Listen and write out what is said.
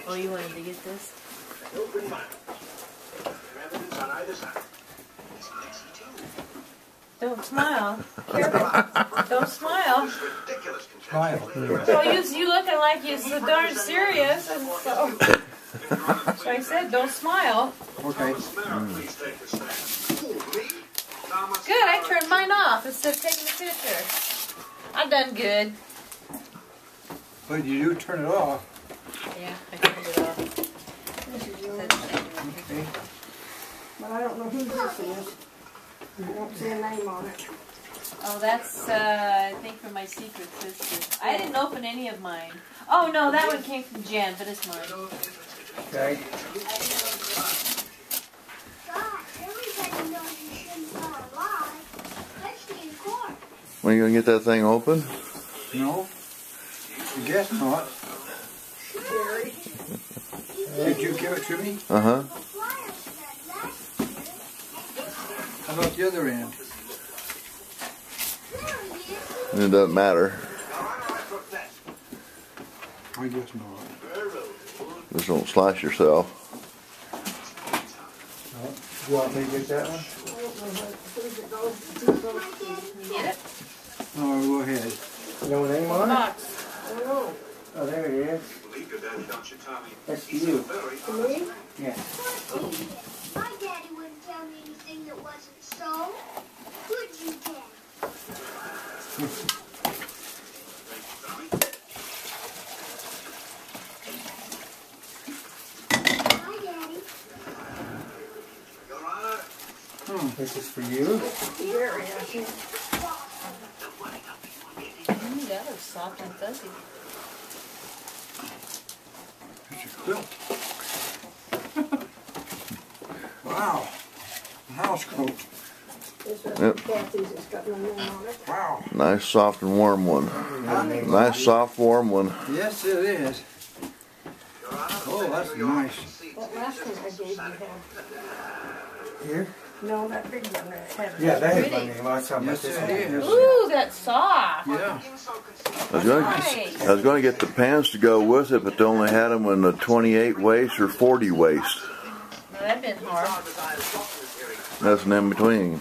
Oh, you wanted to get this? Don't smile. Careful. Don't smile. Smile. So you looking like you're so darn serious, and so I said don't smile. Okay. Good, I turned mine off instead of taking the picture. I've done good. But you do turn it off. Yeah, I turned it off. This is yours. Okay. But I don't know who this is. I don't see a name on it. Oh, that's, I think from my secret sister. I didn't open any of mine. Oh, no, that one came from Jen, but it's mine. Okay. Everybody knows you shouldn't tell a lie, especially in court. When are you going to get that thing open? No. I guess not. Did you give it to me? Uh-huh. How about the other end? It doesn't matter. I guess not. Just don't slice yourself. You want me to get that one? Get it? Oh, go ahead. No name on it? Box. I don't know. Oh, there it is. That's you. To me? Yeah. My daddy wouldn't tell me anything that wasn't so. Could you, Dad? Hi, Daddy. This is for you. Gary, I think. That looks soft and fuzzy. It's a quilt. Wow. A house coat. This is Yep. Kathy's. It's got no name on it. Wow. Nice, soft, and warm one. Nice, soft, warm one. Yes, it is. Oh, that's nice. That last one I gave you had. Here? No, that big one had. Yeah, that is my Pretty. name. I was talking about Yes, this it one. is. Ooh, that's soft. Yeah. Nice. I was going to get the pants to go with it, but they only had them in the 28 waist or 40 waist. Now, that'd been hard. That's an in between.